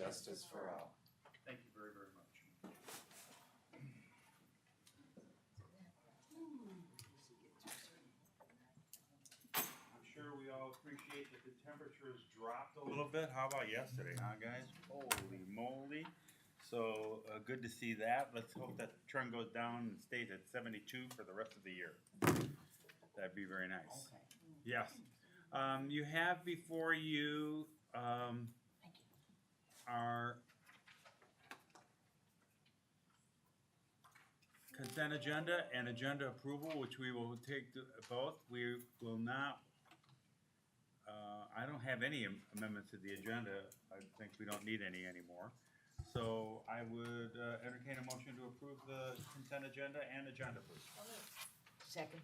justice for all. Thank you very, very much. I'm sure we all appreciate that the temperatures dropped a little bit. How about yesterday, huh, guys? Holy moly. So good to see that. Let's hope that trend goes down and stays at 72 for the rest of the year. That'd be very nice. Yes. You have before you our consent agenda and agenda approval, which we will take both. We will not, I don't have any amendments to the agenda. I think we don't need any anymore. So I would entertain a motion to approve the consent agenda and agenda, please. Second.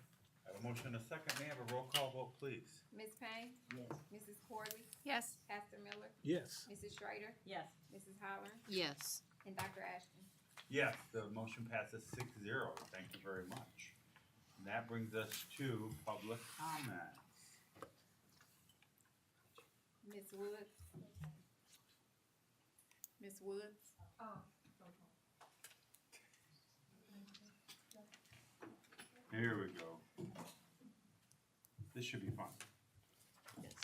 I have a motion and a second. May I have a roll call vote, please? Ms. Payne? Yes. Mrs. Corley? Yes. Pastor Miller? Yes. Mrs. Schrader? Yes. Mrs. Holland? Yes. And Dr. Ashton? Yes, the motion passes 6-0. Thank you very much. And that brings us to public comments. Ms. Woods? Ms. Woods? Here we go. This should be fun. Yes.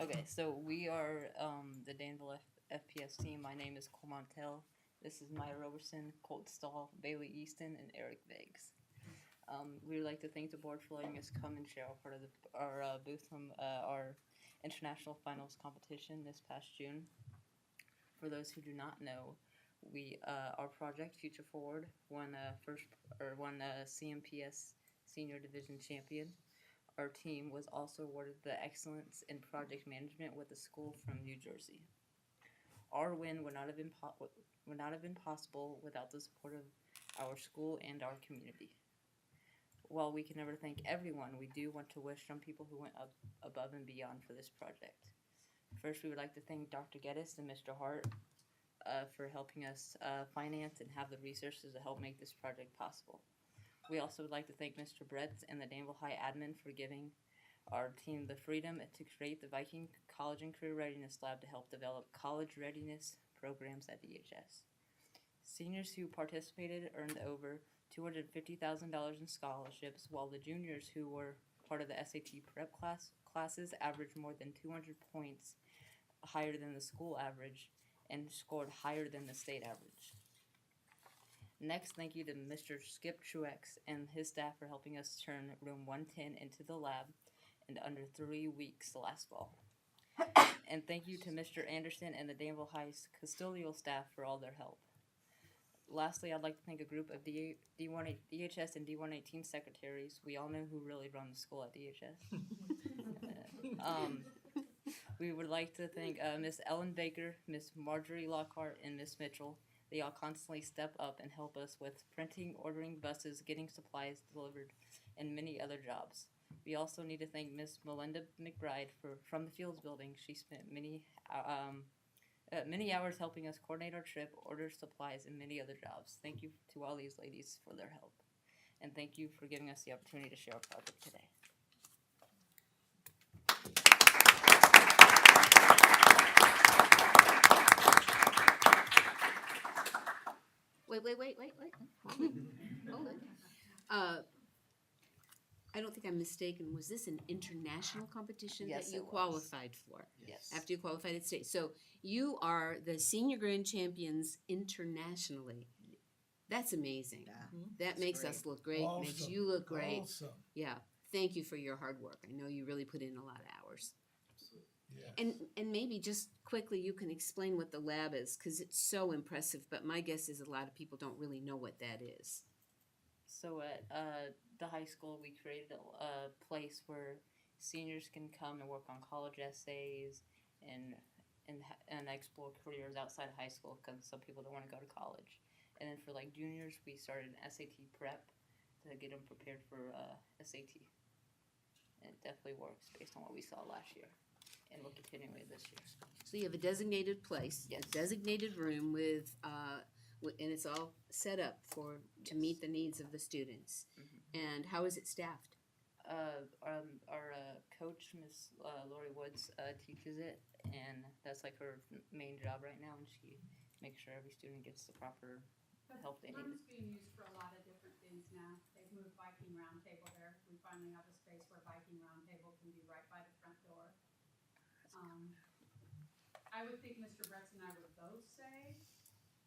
Okay, so we are the Danville FPS team. My name is Cole Montel. This is Maya Roberson, Colt Stahl, Bailey Easton, and Eric Viggs. We would like to thank the board for letting us come and share part of our booth from our international finals competition this past June. For those who do not know, our project Future Forward won CMPS Senior Division Champion. Our team was also awarded the Excellence in Project Management with a school from New Jersey. Our win would not have been possible without the support of our school and our community. While we can never thank everyone, we do want to wish some people who went above and beyond for this project. First, we would like to thank Dr. Geddes and Mr. Hart for helping us finance and have the resources to help make this project possible. We also would like to thank Mr. Bretz and the Danville High admin for giving our team the freedom to create the Viking College and Career Readiness Lab to help develop college readiness programs at DHS. Seniors who participated earned over $250,000 in scholarships, while the juniors who were part of the SAT prep classes averaged more than 200 points higher than the school average and scored higher than the state average. Next, thank you to Mr. Skip Truex and his staff for helping us turn room 110 into the lab in under 3 weeks last fall. And thank you to Mr. Anderson and the Danville High custodial staff for all their help. Lastly, I'd like to thank a group of DHS and D118 secretaries. We all know who really run the school at DHS. We would like to thank Miss Ellen Baker, Miss Marjorie Lockhart, and Miss Mitchell. They all constantly step up and help us with printing, ordering buses, getting supplies delivered, and many other jobs. We also need to thank Miss Melinda McBride from the Fields Building. She spent many hours helping us coordinate our trip, order supplies, and many other jobs. Thank you to all these ladies for their help. And thank you for giving us the opportunity to share our project today. Wait. Hold it. I don't think I'm mistaken. Was this an international competition Yes, that you it was. qualified for? Yes. After you qualified at state. So you are the senior grand champions internationally. That's amazing. That makes us look great, makes Awesome. you look great. Awesome. Yeah. Thank you for your hard work. I know you really put in a lot of hours. Yeah. And maybe just quickly you can explain what the lab is, because it's so impressive, but my guess is a lot of people don't really know what that is. So at the high school, we created a place where seniors can come and work on college essays and explore careers outside of high school, because some people don't want to go to college. And then for like juniors, we started an SAT prep to get them prepared for SAT. And it definitely works based on what we saw last year, and we're continuing with this year. So you have a designated place, Yes. a designated room with, and it's all set up to meet the needs of the students. Mhm. And how is it staffed? Our coach coach, Miss Lori Woods, teaches it, and that's like her main job right now, and she makes sure every student gets the proper help they need. Room's being used for a lot of different things now. They've moved Viking Roundtable there. We finally have a space where Viking Roundtable can be right by the front door. I would think Mr. Bretz and I would both say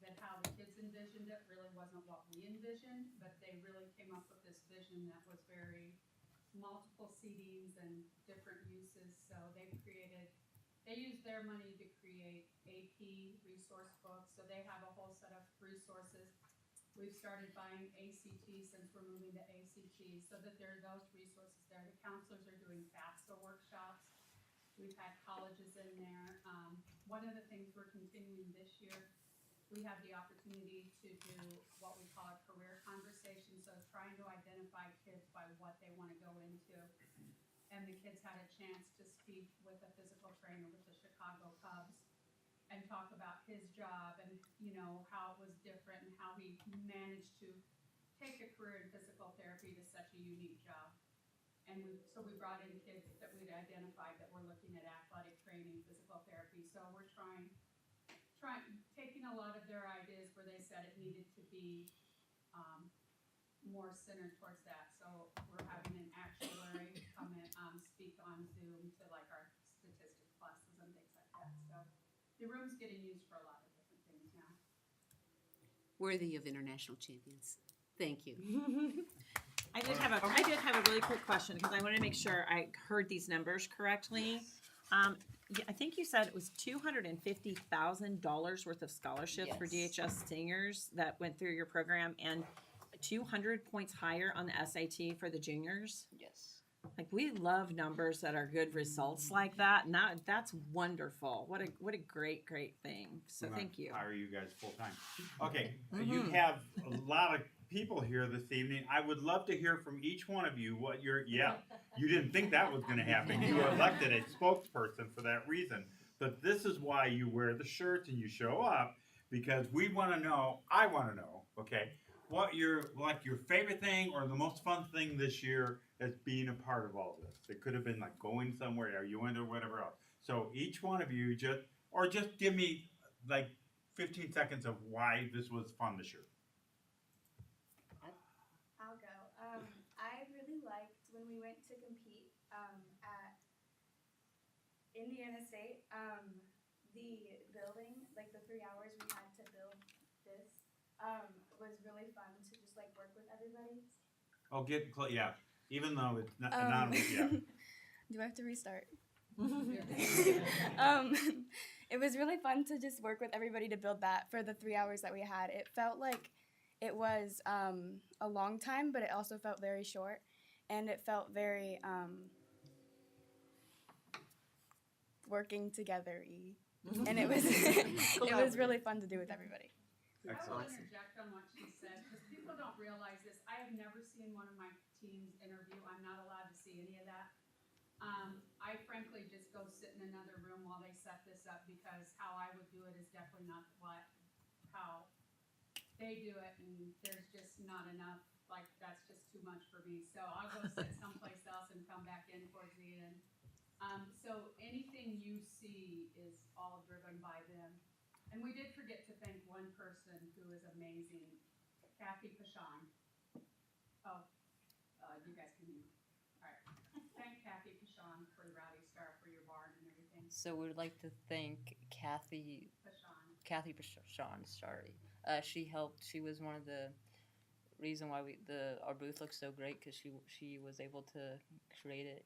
that how the kids envisioned it really wasn't what we envisioned, but they really came up with this vision that was very multiple seatings and different uses. So they used their money to create AP resource books. So they have a whole set of resources. We've started buying ACT since we're moving to ACT, so that there are those resources there. The counselors are doing FAFSA workshops. We've had colleges in there. One of the things we're continuing this year, we have the opportunity to do what we call a career conversation. So trying to identify kids by what they want to go into. And the kids had a chance to speak with a physical trainer with the Chicago Cubs and talk about his job and, you know, how it was different and how he managed to take a career in physical therapy to such a unique job. And so we brought in kids that we'd identified that were looking at athletic training, physical therapy. So we're taking a lot of their ideas where they said it needed to be more centered towards that. So we're having an actuary come in, speak on Zoom to like our statistics classes and things like that. So the room's getting used for a lot of different things now. Worthy of international champions. Thank you. I did have a really quick question because I wanted to make sure I heard these numbers correctly. Yeah, I think you said it was $250,000 worth of scholarships for Yes. DHS seniors that went through your program, and 200 points higher on the SAT for the juniors. Yes. Like, we love numbers that are good results like that, and that's wonderful. What a great thing. So We're thank gonna you. Hire you guys full time. Okay, you have a lot of people here this evening. I would love to hear from each one of you what you didn't think that was gonna happen. You were elected a spokesperson for that reason. But this is why you wear the shirts and you show up, because we wanna know, I wanna know, okay, what your favorite thing or the most fun thing this year as being a part of all this. It could have been like going somewhere, or you went or whatever else. So each one of you just give me like 15 seconds of why this was fun this year. I'll go. I really liked when we went to compete at Indiana State. The building, like the 3 hours we had to build this, was really fun to just like work with everybody. Oh, yeah. Even though it's not anonymous, yeah. Do I have to restart? It was really fun to just work with everybody to build that for the 3 hours that we had. It felt like it was a long time, but it also felt very short, and it felt very working together-y. And it was it was really fun to do with everybody. I will Excellent. interject on what she said, because people don't realize this. I have never seen one of my teams interview. I'm not allowed to see any of that. I frankly just go sit in another room while they set this up, because how I would do it is definitely not how they do it, and there's just not enough, like, that's just too much for me. So I'll go sit someplace else and come back in towards the end. So anything you see is all driven by them. And we did forget to thank one person who is amazing, Kathy Pashon. You guys can hear me. All right. Thank Kathy Pashon for the Rowdy Star for your barn and everything. So we would like to thank Kathy Pashon, sorry. She helped. She was one of the reason why our booth looks so great, because she was able to create it,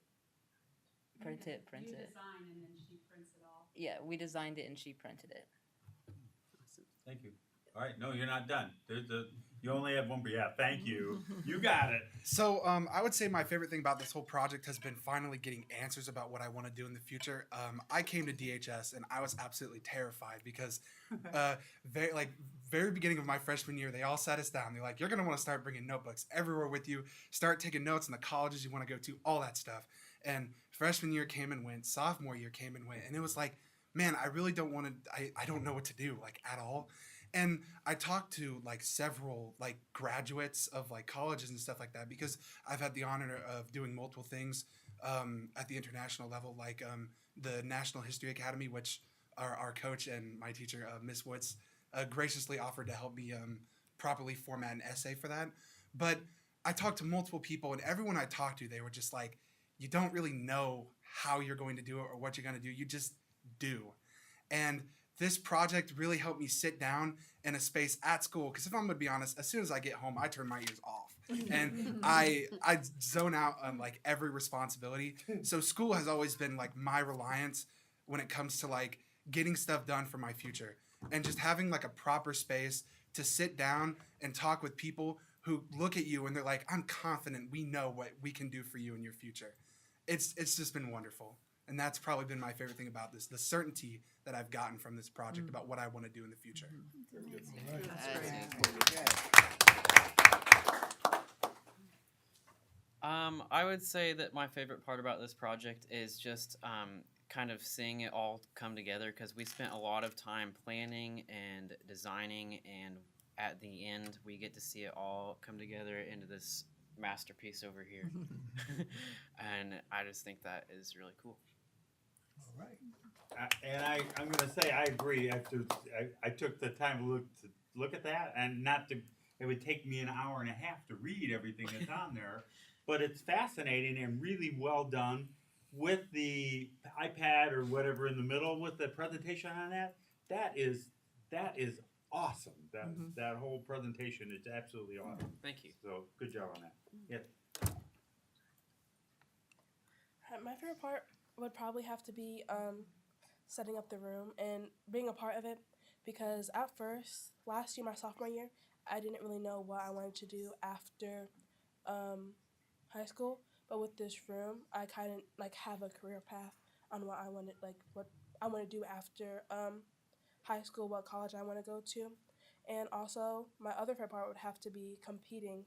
print it. You design and then she prints it all. Yeah, we designed it and she printed it. Thank you. All right, no, you're not done. You only have one, but yeah, thank you. You got it. So I would say my favorite thing about this whole project has been finally getting answers about what I want to do in the future. I came to DHS and I was absolutely terrified because very beginning of my freshman year, they all sat us down. They're like, you're going to want to start bringing notebooks everywhere with you, start taking notes in the colleges you want to go to, all that stuff. And freshman year came and went, sophomore year came and went, and it was like, man, I really don't want to, I don't know what to do, like, at all. And I talked to like several like graduates of like colleges and stuff like that, because I've had the honor of doing multiple things at the international level, like the National History Academy, which our coach and my teacher, Miss Woods, graciously offered to help me properly format an essay for that. But I talked to multiple people, and everyone I talked to, they were just like, you don't really know how you're going to do it or what you're going to do. You just do. And this project really helped me sit down in a space at school, because if I'm going to be honest, as soon as I get home, I turn my ears off. And I zone out on like every responsibility. So school has always been like my reliance when it comes to like getting stuff done for my future. And just having like a proper space to sit down and talk with people who look at you and they're like, I'm confident we know what we can do for you in your future. It's just been wonderful. And that's probably been my favorite thing about this, the certainty that I've gotten from this project about what I want to do in the future. I would say that my favorite part about this project is just kind of seeing it all come together, because we spent a lot of time planning and designing, and at the end we get to see it all come together into this masterpiece over here. And I just think that is really cool. All right. And I'm going to say I agree. I took the time to look at that, and it would take me an hour and a half to read everything that's on there, but it's fascinating and really well done with the iPad or whatever in the middle with the presentation on that. That is awesome. That whole presentation is absolutely awesome. Thank you. So good job on that. Yeah. My favorite part would probably have to be setting up the room and being a part of it, because at first, last year, my sophomore year, I didn't really know what I wanted to do after high school. But with this room, I kind of like have a career path on what I want to do after high school, what college I want to go to. And also, my other favorite part would have to be competing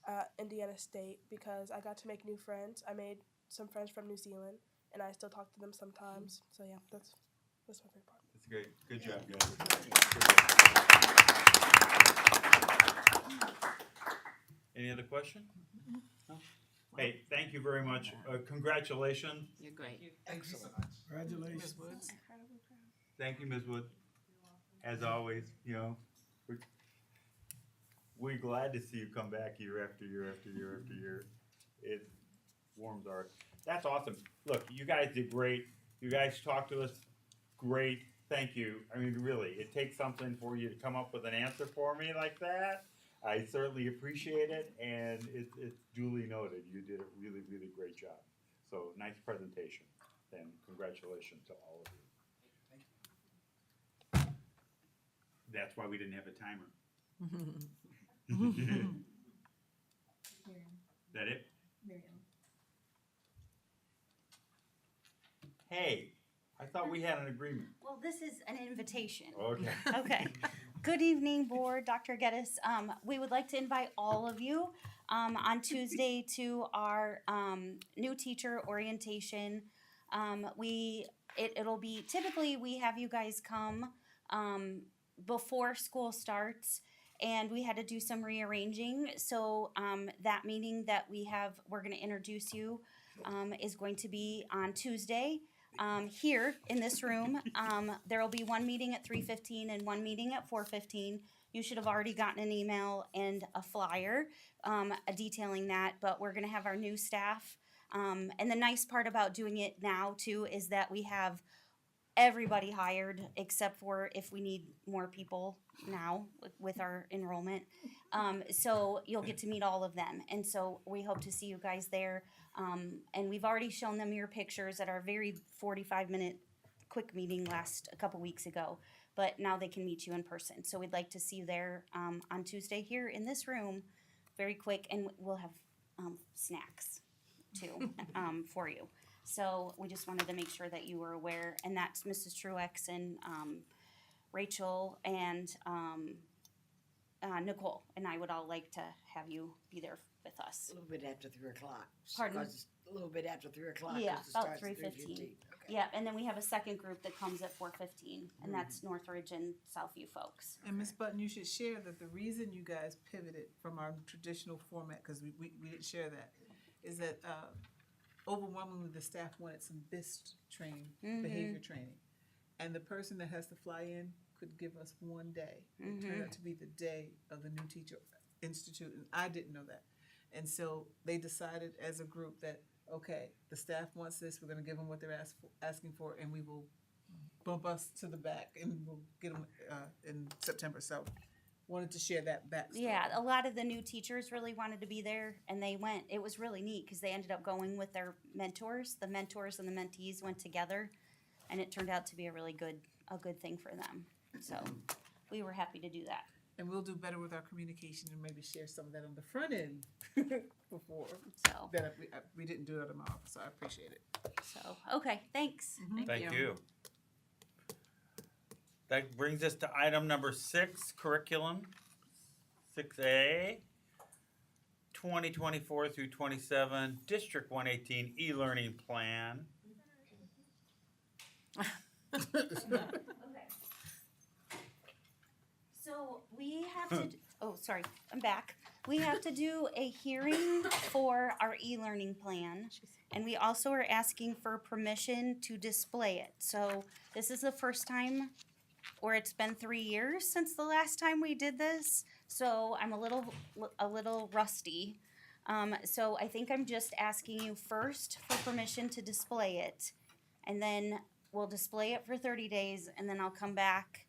at Indiana State, because I got to make new friends. I made some friends from New Zealand, and I still talk to them sometimes. So yeah, that's my favorite part. That's great. Good job, guys. Any other question? No? Hey, thank you very much. Congratulations. You're great. Excellent. Congratulations. Thank you, Ms. Wood. As always, we're glad to see you come back year after year after year after year. It warms our. That's awesome. Look, you guys did great. You guys talked to us great. Thank you. I mean, really, it takes something for you to come up with an answer for me like that. I certainly appreciate it, and it's duly noted. You did a really, really great job. So, nice presentation, and congratulations to all of you. That's why we didn't have a timer. That it? Hey, I thought we had an agreement. Well, this is an invitation. Okay. Okay. Good evening, board, Dr. Geddes. We would like to invite all of you on Tuesday to our new teacher orientation. It'll be, typically we have you guys come before school starts, and we had to do some rearranging. So that meeting that we're going to introduce you is going to be on Tuesday. Here in this room, there will be one meeting at 3:15 and one meeting at 4:15. You should have already gotten an email and a flyer detailing that, but we're going to have our new staff. And the nice part about doing it now, too, is that we have everybody hired except for if we need more people now with our enrollment. So you'll get to meet all of them. And so we hope to see you guys there. And we've already shown them your pictures at our very 45-minute quick meeting a couple weeks ago. But now they can meet you in person. So we'd like to see you there on Tuesday here in this room, very quick. And we'll have snacks, too, for you. So we just wanted to make sure that you were aware. And that's Mrs. Truex and Rachel and Nicole. And I would all like to have you be there with us. A little bit after 3 o'clock. Pardon? A little bit after 3 o'clock. Yeah, 'cause it about starts at 3:15. 3:15. Okay. Yeah, and then we have a second group that comes at 4:15, and that's Northridge and Southview folks. And Ms. Button, you should share that the reason you guys pivoted from our traditional format, because we didn't share that, is that overwhelmingly the staff wanted some BIST training, Mhm. behavior training. And the person that has to fly in could give us one day. It turned out to be the day of the New Teacher Institute, and I didn't know that. And so they decided as a group that, okay, the staff wants this, we're gonna give them what they're asking for, and we will bump us to the back, and we'll get them in September. So wanted to share that backstory. Yeah, a lot of the new teachers really wanted to be there, and they went. It was really neat because they ended up going with their mentors. The mentors and the mentees went together, and it turned out to be a really good thing for them. So we were happy to do that. And we'll do better with our communication and maybe share some of that on the front end before. So That we didn't do it in my office, so I appreciate it. so okay, thanks. Thank you. That brings us to item number 6, curriculum, 6A, 2024 through 27, District 118 e-learning plan. So we have to, oh, sorry, I'm back. We have to do a hearing for our e-learning plan. And we also are asking for permission to display it. So this is the first time, or it's been 3 years since the last time we did this. So I'm a little rusty. So I think I'm just asking you first for permission to display it. And then we'll display it for 30 days, and then I'll come back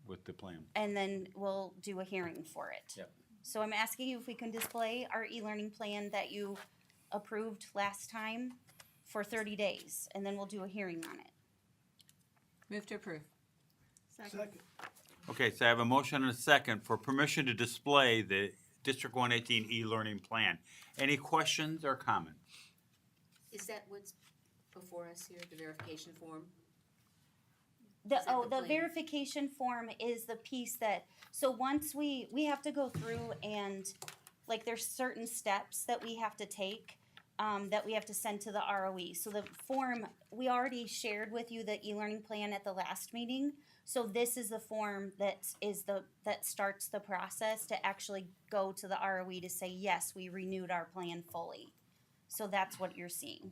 With the plan. and then we'll do a hearing for it. Yep. So I'm asking you if we can display our e-learning plan that you approved last time for 30 days, and then we'll do a hearing on it. Move to approve. Second. Okay, so I have a motion and a second for permission to display the District 118 e-learning plan. Any questions or comments? Is that what's before us here, the verification form? The Is that the the plan? verification form is the piece that, so once we have to go through and, like, there's certain steps that we have to take, that we have to send to the ROE. So the form, we already shared with you the e-learning plan at the last meeting. So this is the form that starts the process to actually go to the ROE to say, yes, we renewed our plan fully. So that's what you're seeing.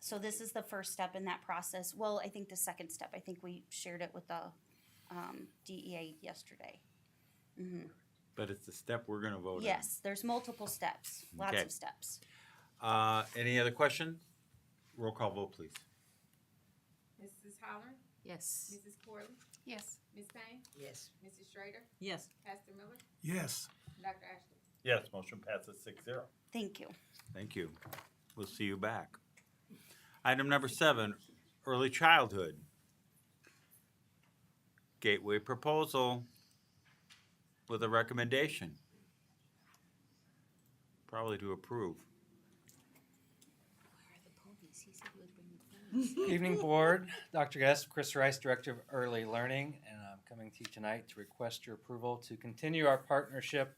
So this is the first step in that process. Well, I think the second step, I think we shared it with the DEA yesterday. Mhm. But it's the step we're gonna vote on. Yes, there's multiple steps, lots Okay. of steps. Any other questions? Roll call vote, please. Mrs. Holler, Yes. Mrs. Corley, Yes. Ms. Payne, Yes. Mrs. Schrader, Yes. Pastor Miller, Yes. Dr. Ashton. Yes, motion passes 6-0. Thank you. Thank you. We'll see you back. Item number 7, early childhood. Gateway proposal with a recommendation. Probably to approve. Where are the ponies? He said he would bring the ponies. Evening Board, Dr. Guest, Chris Rice, Director of Early Learning, and I'm coming to you tonight to request your approval to continue our partnership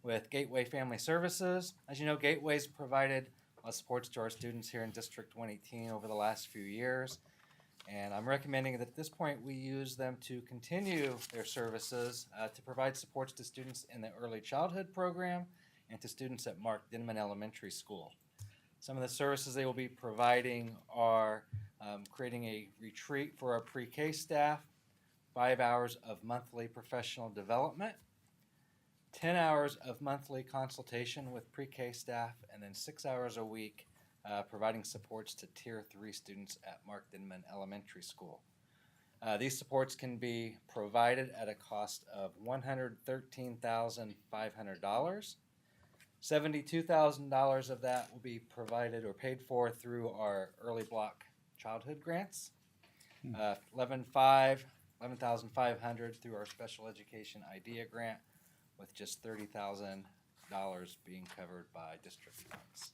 with Gateway Family Services. As you know, Gateway's provided supports to our students here in District 118 over the last few years, and I'm recommending that at this point we use them to continue their services to provide supports to students in the early childhood program and to students at Mark Dinman Elementary School. Some of the services they will be providing are creating a retreat for our pre-K staff, 5 hours of monthly professional development, 10 hours of monthly consultation with pre-K staff, and then 6 hours a week providing supports to Tier 3 students at Mark Dinman Elementary School. These supports can be provided at a cost of $113,500. $72,000 of that will be provided or paid for through our early block childhood grants. $11,500 through our special education IDEA grant, with just $30,000 being covered by district funds.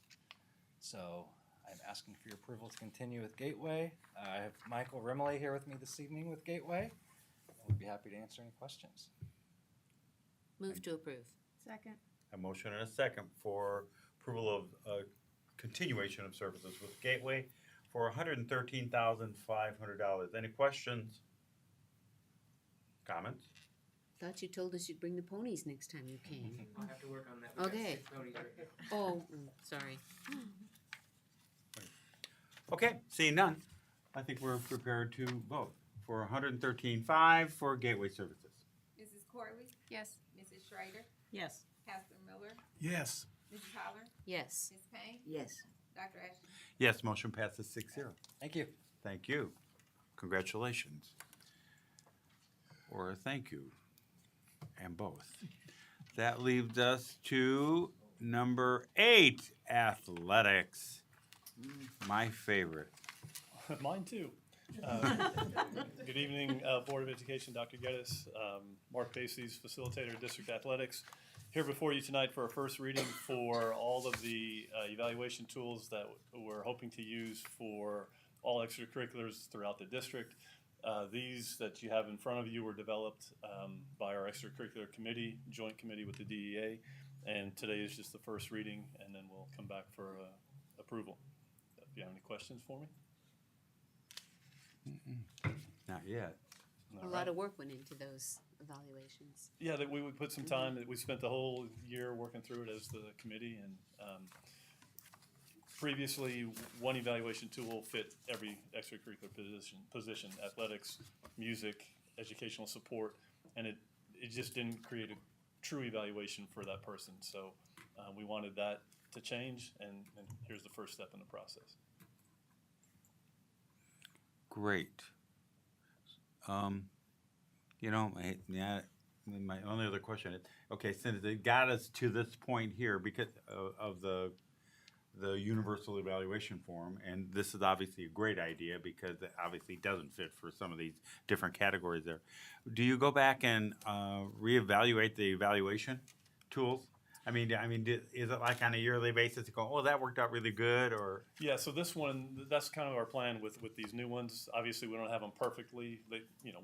So I'm asking for your approval to continue with Gateway. I have Michael Rimley here with me this evening with Gateway. We'd be happy to answer any questions. Move to approve. Second. A motion and a second for approval of continuation of services with Gateway for $113,500. Any questions? Comments? Thought you told us you'd bring the ponies next time you came. I'll have to work on that. Okay. Oh, sorry. Okay, seeing none, I think we're prepared to vote for 113.5 for Gateway Services. Mrs. Corley? Yes. Mrs. Schrader? Yes. Pastor Miller? Yes. Mrs. Holler? Yes. Ms. Payne? Yes. Dr. Ashton? Yes, motion passes 6-0. Thank you. Thank you. Congratulations. Or thank you. And both. That leaves us to number 8, athletics. My favorite. Mine too. Good evening, Board of Education, Dr. Geddes, Mark Pacey's facilitator of District Athletics. Here before you tonight for our first reading for all of the evaluation tools that we're hoping to use for all extracurriculars throughout the district. These that you have in front of you were developed by our extracurricular committee, joint committee with the DEA, and today is just the first reading, and then we'll come back for approval. If you have any questions for me? Not yet. A lot of work went into those evaluations. Yeah, that we would put some time, that we spent the whole year working through it as the committee, and previously, one evaluation tool fit every extracurricular position, athletics, music, educational support, and it just didn't create a true evaluation for that person. So we wanted that to change, and here's the first step in the process. Great. My only other question is, okay, since it got us to this point here because of the universal evaluation form, and this is obviously a great idea because it obviously doesn't fit for some of these different categories there. Do you go back and reevaluate the evaluation tools? I mean, is it like on a yearly basis to go, oh, that worked out really good, or? Yeah, so this one, that's kind of our plan with these new ones. Obviously, we don't have them perfectly.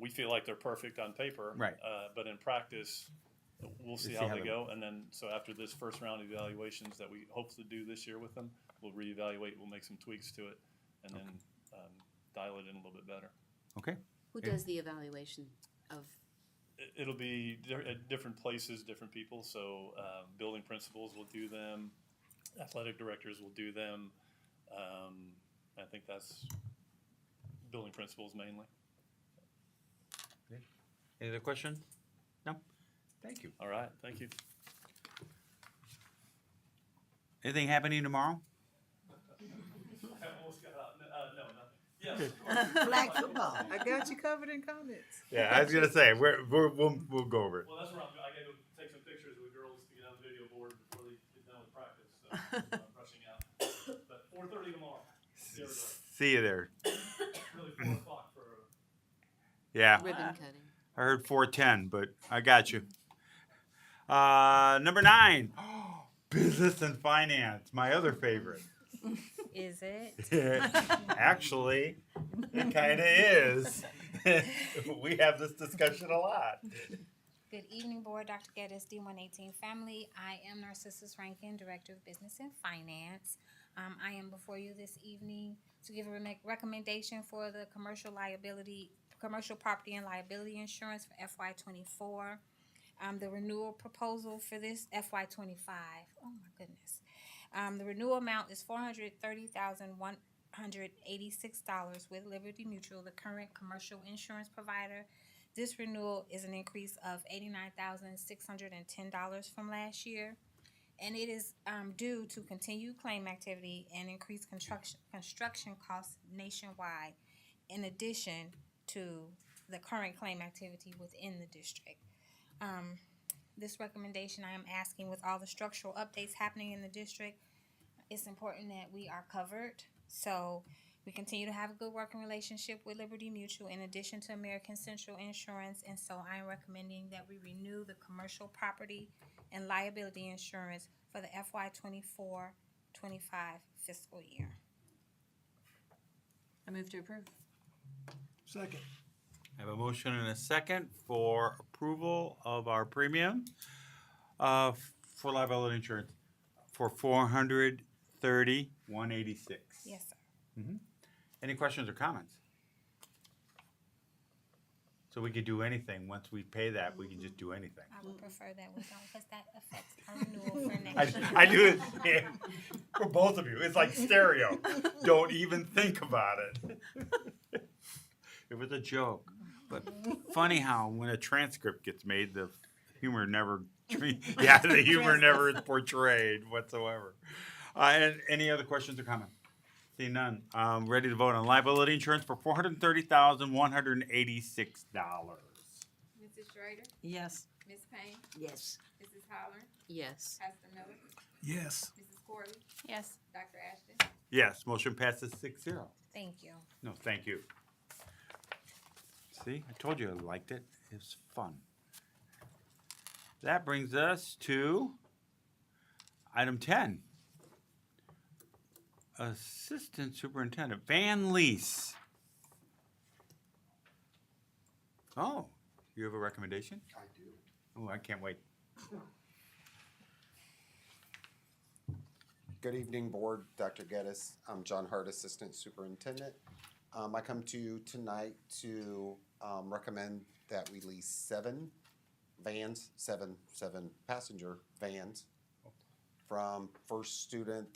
We feel like they're perfect on paper, Right. But in practice, we'll see how they go. And then, so after this first round of evaluations that we hope to do this year with them, we'll reevaluate, we'll make some tweaks to it, and then dial it in a little bit better. Okay. Who does the evaluation of? It'll be at different places, different people. So building principals will do them, athletic directors will do them. I think that's building principals mainly. Any other questions? No? Thank you. All right, thank you. Anything happening tomorrow? I almost got out. No, nothing. Yes. Flag football. I got you covered in comments. Yeah, I was gonna say we'll go over it. Well, that's where I gotta go take some pictures of the girls to get on the video board before they get done with practice. So I'm rushing out. But 4:30 tomorrow. There we go. See you there. Really 4 o'clock for. Yeah. Ribbon cutting. I heard 4:10, but I got you. Number 9, business and finance, my other favorite. Is it? Actually, it kind of is. We have this discussion a lot. Good evening, Board. Dr. Geddes, D118 family. I am Narcissus Rankin, Director of Business and Finance. I am before you this evening to give a recommendation for the commercial property and liability insurance for FY24. The renewal proposal for this FY25. Oh my goodness. The renewal amount is $430,186 with Liberty Mutual, the current commercial insurance provider. This renewal is an increase of $89,610 from last year, and it is due to continued claim activity and increased construction costs nationwide, in addition to the current claim activity within the district. This recommendation I am asking, with all the structural updates happening in the district, it's important that we are covered. So we continue to have a good working relationship with Liberty Mutual in addition to American Central Insurance. And so I am recommending that we renew the commercial property and liability insurance for the FY24-25 fiscal year. I move to approve. Second. I have a motion and a second for approval of our premium for liability insurance for $430,186. Yes, sir. Any questions or comments? So we could do anything. Once we pay that, we can just do anything. I would prefer that we don't, because that affects our renewal for next year. I do it yeah, for both of you. It's like stereo. Don't even think about it. It was a joke, but funny how when a transcript gets made, the humor never. Yeah, the humor never is portrayed whatsoever. And any other questions or comments? See none. Ready to vote on liability insurance for $430,186. Mrs. Schrader? Yes. Ms. Payne? Yes. Mrs. Holler? Yes. Pastor Miller? Yes. Mrs. Corley? Yes. Dr. Ashton? Yes, motion passes 6-0. Thank you. No, thank you. See, I told you I liked it. It was fun. That brings us to item 10. Assistant Superintendent Van Lease. Oh, you have a recommendation? I do. Oh, I can't wait. Good evening, Board. Dr. Geddes. I'm John Hart, Assistant Superintendent. I come to you tonight to recommend that we lease 7 vans, seven passenger vans from First Student.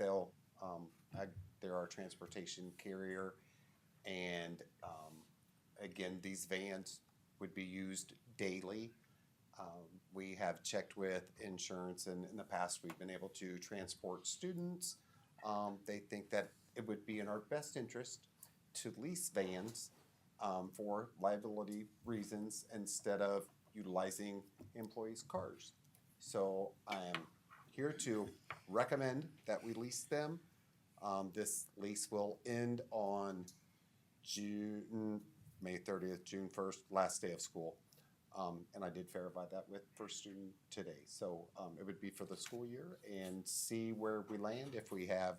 They're our transportation carrier, and again, these vans would be used daily. We have checked with insurance, and in the past, we've been able to transport students. They think that it would be in our best interest to lease vans for liability reasons instead of utilizing employees' cars. So I am here to recommend that we lease them. This lease will end on May 30th, June 1st, last day of school. And I did verify that with First Student today. So it would be for the school year and see where we land if we have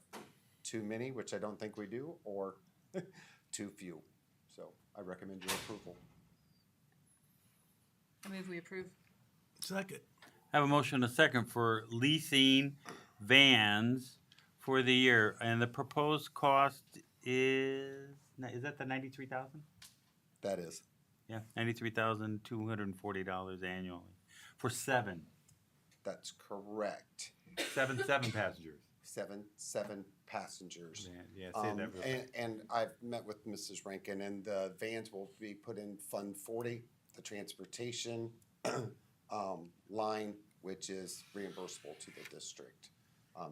too many, which I don't think we do, or too few. So I recommend your approval. I move we approve. Second. I have a motion and a second for leasing vans for the year, and the proposed cost is that the $93,000? That is. Yeah, $93,240 annually for 7. That's correct. Seven passengers. Seven passengers. Yeah, say that real quick. And I've met with Mrs. Rankin, and the vans will be put in Fund 40, the transportation line, which is reimbursable to the district.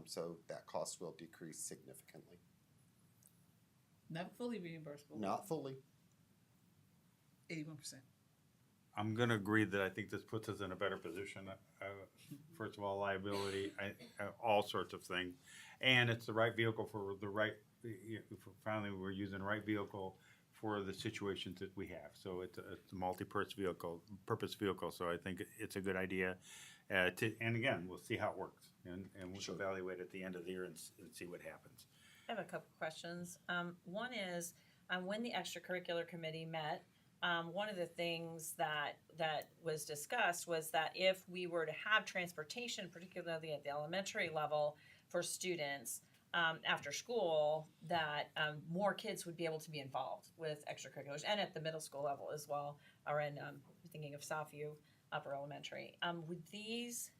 So that cost will decrease significantly. Not fully reimbursable. Not fully. 81%. I'm going to agree that I think this puts us in a better position. First of all, liability, all sorts of things. And it's the right vehicle for the right, finally, we're using the right vehicle for the situations that we have. So it's a multi-purpose vehicle. So I think it's a good idea. And again, we'll see how it works. And we'll evaluate at the end of the year and see what happens. I have a couple questions. One is, when the extracurricular committee met, one of the things that was discussed was that if we were to have transportation, particularly at the elementary level for students after school, that more kids would be able to be involved with extracurriculars, and at the middle school level as well, or in thinking of Southview Upper Elementary. Would these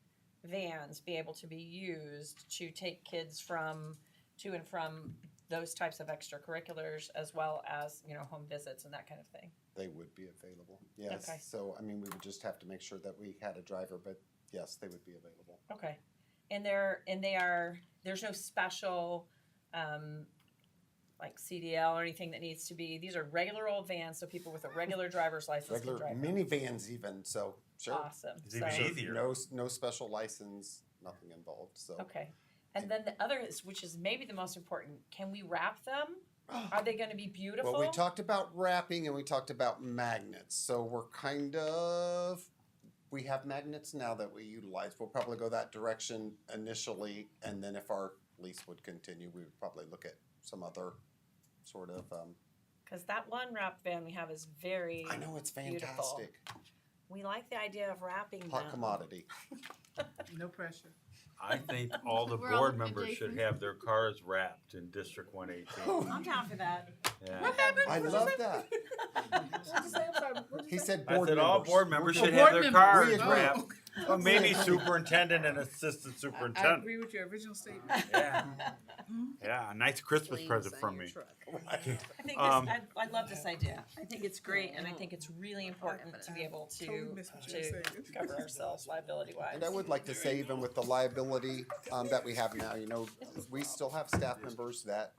vans be able to be used to take kids to and from those types of extracurriculars, as well as, home visits and that kind of thing? They would be available. Yes. Okay. So, I mean, we would just have to make sure that we had a driver, but yes, they would be available. Okay. And there's no special, like CDL or anything that needs to be, these are regular old vans, so people with a regular driver's license can Regular drive them. minivans even, so sure. Awesome. It's even So- easier. No special license, nothing involved, so. Okay. And then the other is, which is maybe the most important, can we wrap them? Are they gonna be beautiful? Well, we talked about wrapping and we talked about magnets, so we have magnets now that we utilize. We'll probably go that direction initially, and then if our lease would continue, we would probably look at some other sort of, Because that one wrap van we have is very I know, it's beautiful. fantastic. We like the idea of wrapping Hot them. commodity. No pressure. I think all the We're all board looking at members should Jason. have their cars wrapped in District 118. I'm down for that. Yeah. I love that. What'd you say? I'm sorry. What'd you He say? said I board said members. all board members We're should board have their members. cars We agree. wrapped. Well, maybe We agree. superintendent and assistant I superintendent. agree with your original statement. Yeah. Yeah, a nice Christmas present from me. I think this, Um, I love this idea. I think it's great, and I think it's really important to be able Totally to, missed what you were saying. cover ourselves liability wise. And I would like to say, even with the liability that we have now, you know, we still have staff members that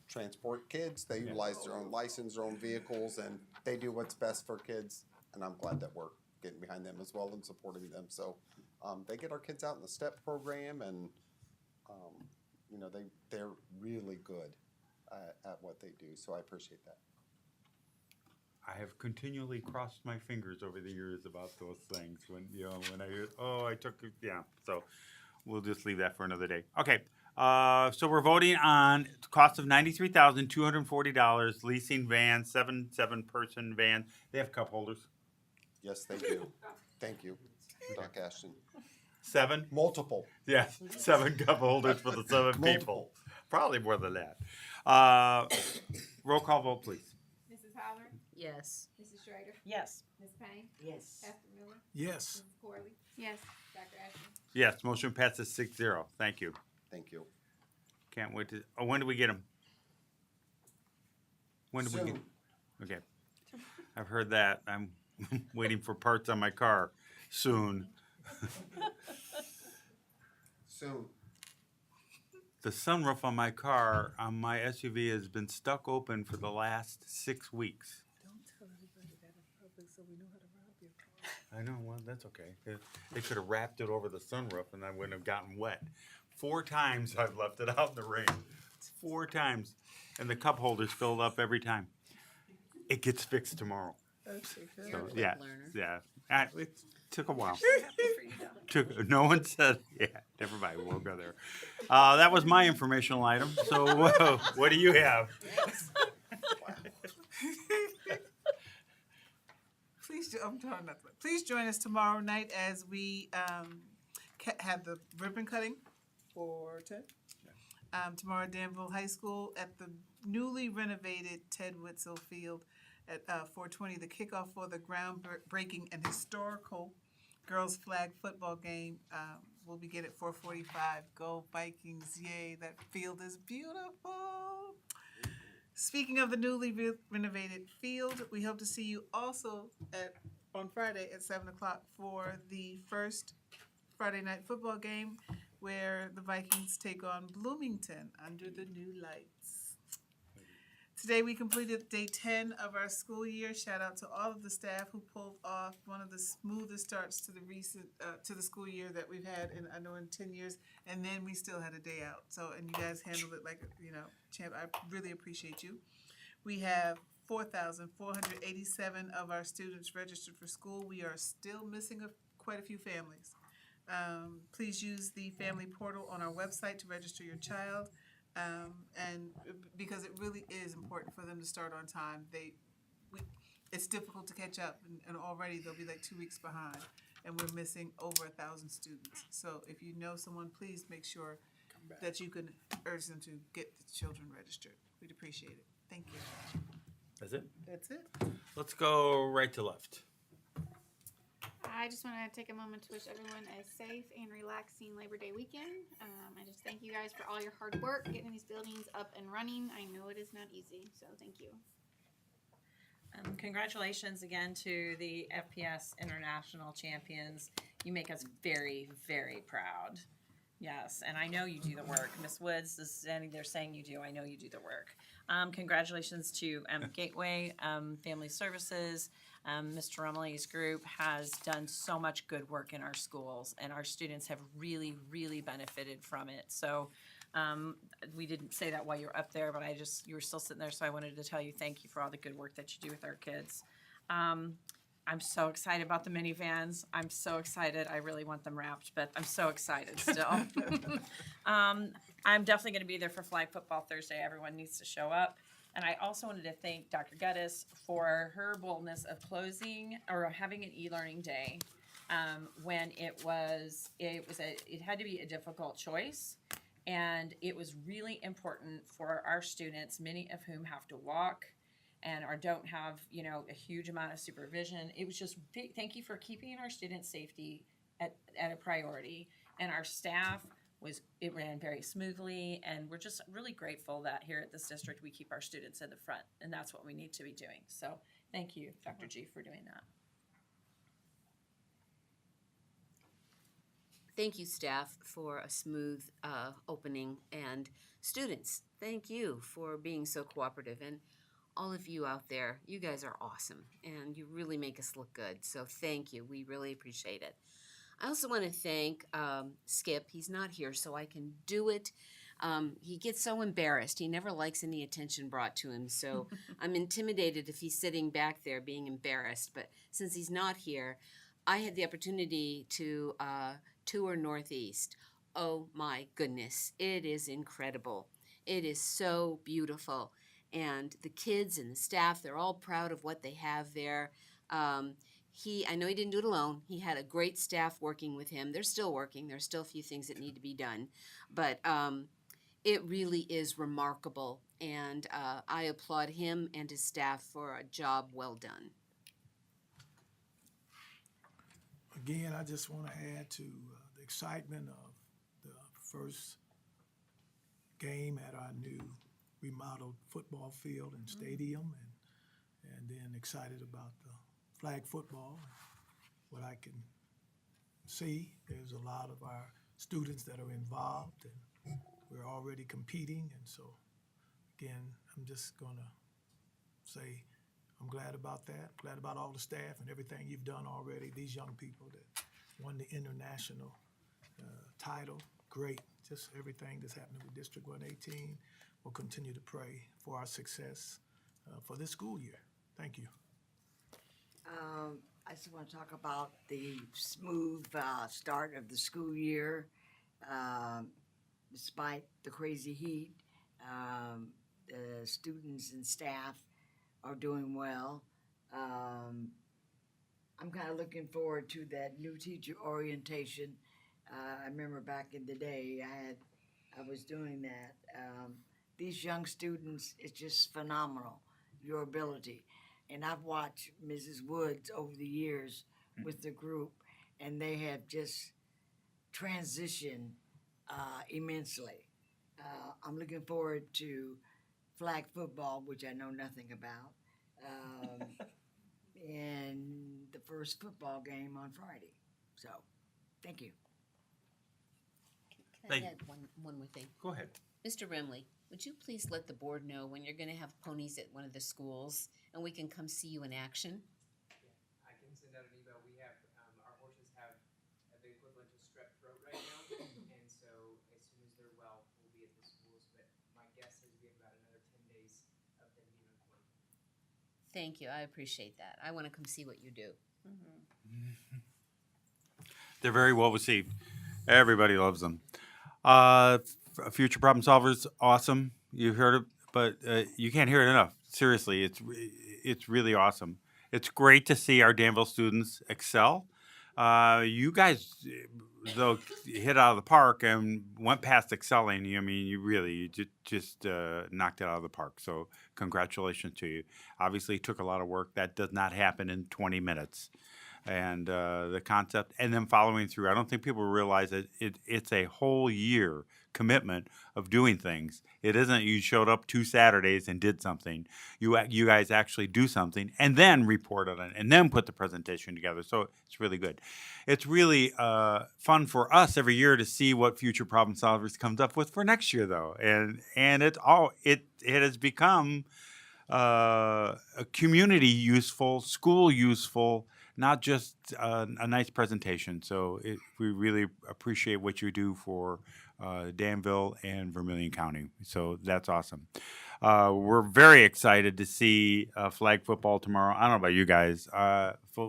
transport kids. They utilize their own license, their own vehicles, and they do what's best for kids. And I'm glad that we're getting behind them as well and supporting them. So they get our kids out in the STEP program, and you know, they're really good at what they do. So I appreciate that. I have continually crossed my fingers over the years about those things when, you know, when I hear, oh, I took, yeah, so we'll just leave that for another day. Okay, so we're voting on cost of $93,240, leasing van, seven person van. They have cup holders. Yes, they do. Thank you, Doc Ashton. 7? Multiple. Yes, 7 cup holders for the 7 people. Multiple. Probably more than that. Roll call vote, please. Mrs. Holler? Yes. Mrs. Schrader? Yes. Ms. Payne? Yes. Pastor Miller? Yes. Mrs. Corley? Yes. Dr. Ashton? Yes, motion passes 6-0. Thank you. Thank you. Can't wait to. Oh, when do we get them? When do we get? Soon. Okay, I've heard that. I'm waiting for parts on my car soon. Soon. The sunroof on my car on my SUV has been stuck open for the last 6 weeks. Don't tell everybody that in public so we know how to rob your car. I know. Well, that's okay. They could have wrapped it over the sunroof, and I wouldn't have gotten wet. 4 times I've left it out in the rain. 4 times, and the cup holders filled up every time. It gets fixed tomorrow. Okay, good. So quick yeah, learner. yeah. It took a while. No one said. Yeah, never mind. We won't go there. That was my informational item. So what do you have? I'm trying not to. Please join us tomorrow night as we have the ribbon cutting for Ted. Tomorrow at Danville High School at the newly renovated Ted Witzel Field at 4:20. The kickoff for the groundbreaking and historical girls flag football game will begin at 4:45. Go Vikings! Yay! That field is beautiful. Speaking of the newly renovated field, we hope to see you also on Friday at 7:00 for the first Friday night football game, where the Vikings take on Bloomington under the new lights. Today we completed day 10 of our school year. Shout out to all of the staff who pulled off one of the smoothest starts to the school year that we've had in 10 years. And then we still had a day out. And you guys handled it like, champ. I really appreciate you. We have 4,487 of our students registered for school. We are still missing quite a few families. Please use the family portal on our website to register your child. And because it really is important for them to start on time. It's difficult to catch up, and already they'll be like 2 weeks behind, and we're missing over 1,000 students. So if you know someone, please make sure that you can urge them to get the children registered. We'd appreciate it. Thank you. That's it. That's it. Let's go right to left. I just want to take a moment to wish everyone a safe and relaxing Labor Day weekend. I just thank you guys for all your hard work getting these buildings up and running. I know it is not easy, so thank you. Congratulations again to the FPS International Champions. You make us very, very proud. Yes, and I know you do the work. Miss Woods is standing there saying you do. I know you do the work. Congratulations to Gateway Family Services. Mr. Rumley's group has done so much good work in our schools, and our students have really, really benefited from it. So we didn't say that while you were up there, but you were still sitting there, so I wanted to tell you thank you for all the good work that you do with our kids. I'm so excited about the minivans. I'm so excited. I really want them wrapped, but I'm so excited still. I'm definitely going to be there for flag football Thursday. Everyone needs to show up. And I also wanted to thank Dr. Geddes for her boldness of closing or having an e-learning day when it had to be a difficult choice. And it was really important for our students, many of whom have to walk or don't have, you know, a huge amount of supervision. It was just big, thank you for keeping our student safety at a priority. And our staff it ran very smoothly, and we're just really grateful that here at this district we keep our students in the front, and that's what we need to be doing. So thank you, Dr. G, for doing that. Thank you, staff, for a smooth opening, and students, thank you for being so cooperative. And all of you out there, you guys are awesome, and you really make us look good. So thank you. We really appreciate it. I also want to thank Skip. He's not here, so I can do it. He gets so embarrassed. He never likes any attention brought to him, so I'm intimidated if he's sitting back there being embarrassed. But since he's not here, I had the opportunity to tour Northeast. Oh my goodness, it is incredible. It is so beautiful. And the kids and the staff, they're all proud of what they have there. I know he didn't do it alone. He had a great staff working with him. They're still working. There's still a few things that need to be done. But it really is remarkable. And I applaud him and his staff for a job well done. Again, I just want to add to the excitement of the first game at our new remodeled football field and stadium, and then excited about the flag football. What I can see, there's a lot of our students that are involved, and we're already competing. And so, again, I'm just going to say I'm glad about that, glad about all the staff and everything you've done already. These young people that won the international title, great. Just everything that's happening with District 118. We'll continue to pray for our success for this school year. Thank you. I just want to talk about the smooth start of the school year. Despite the crazy heat, the students and staff are doing well. I'm kind of looking forward to that new teacher orientation. I remember back in the day, I was doing that. These young students, it's just phenomenal, your ability. And I've watched Mrs. Woods over the years with the group, and they have just transitioned immensely. I'm looking forward to flag football, which I know nothing about, and the first football game on Friday. So, thank you. Can I add one more thing? Go ahead. Mr. Remley, would you please let the board know when you're going to have ponies at one of the schools and we can come see you in action? I can send out an email. We have, our horses have the equivalent of strep throat right now. And so as soon as they're well, we'll be at the schools. But my guess is we have about another 10 days of them being on quarantine. Thank you. I appreciate that. I want to come see what you do. They're very well received. Everybody loves them. Future Problem Solvers, awesome. You heard it, but you can't hear it enough. Seriously, it's really awesome. It's great to see our Danville students excel. You guys, though, hit out of the park and went past excelling. I mean, you just knocked it out of the park. So congratulations to you. Obviously, it took a lot of work. That does not happen in 20 minutes. And the concept, and then following through. I don't think people realize that it's a whole year commitment of doing things. It isn't you showed up 2 Saturdays and did something. You guys actually do something and then report on it and then put the presentation together. So it's really good. It's really fun for us every year to see what Future Problem Solvers comes up with for next year, though. And it has become a community useful, school useful, not just a nice presentation. So we really appreciate what you do for Danville and Vermilion County. So that's awesome. We're very excited to see flag football tomorrow. I don't know about you guys.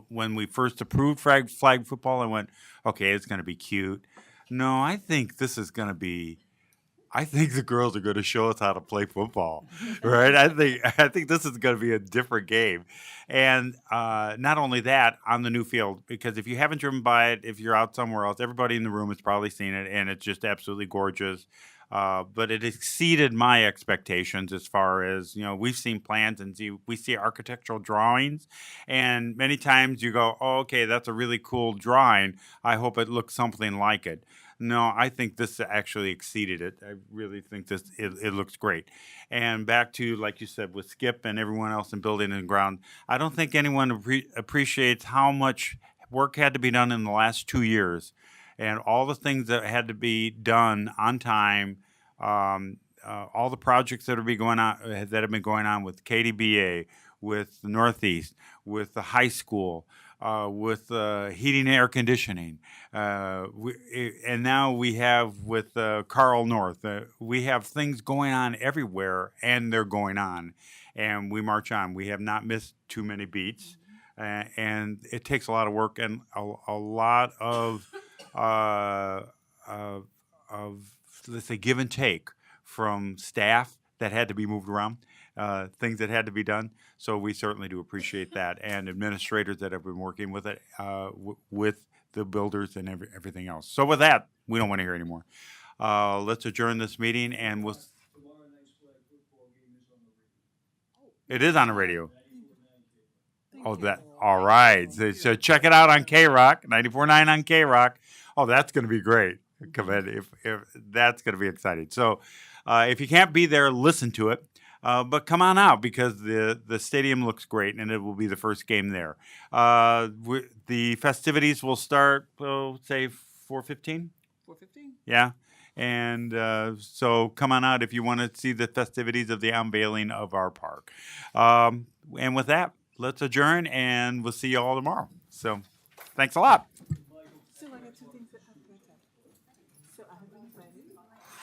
When we first approved flag football, I went, okay, it's going to be cute. No, I think this is going to be I think the girls are going to show us how to play football, right? I think this is going to be a different game. And not only that, on the new field, because if you haven't driven by it, if you're out somewhere else, everybody in the room has probably seen it, and it's just absolutely gorgeous. But it exceeded my expectations as far as, we've seen plans and we see architectural drawings, and many times you go, oh, okay, that's a really cool drawing. I hope it looks something like it. No, I think this actually exceeded it. I really think it looks great. And back to, like you said, with Skip and everyone else in building and ground, I don't think anyone appreciates how much work had to be done in the last 2 years, and all the things that had to be done on time. All the projects that have been going on with KDBA, with the Northeast, with the high school, with heating and air conditioning, and now we have with Carl North. We have things going on everywhere, and they're going on, and we march on. We have not missed too many beats, and it takes a lot of work and a lot of let's say give and take from staff that had to be moved around, things that had to be done. So we certainly do appreciate that, and administrators that have been working with it, with the builders and everything else. So with that, we don't want to hear anymore. Let's adjourn this meeting, and we'll. It is on the radio. Oh, that all right. So check it out on K Rock 94.9 on K Rock. Oh, that's going to be great. If that's going to be exciting. So, if you can't be there, listen to it. But come on out, because the stadium looks great, and it will be the first game there. The festivities will start, say 4:15. 4:15. Yeah. And so come on out if you want to see the festivities of the unveiling of our park. And with that, let's adjourn, and we'll see you all tomorrow. So thanks a lot. Still, I got 2 things.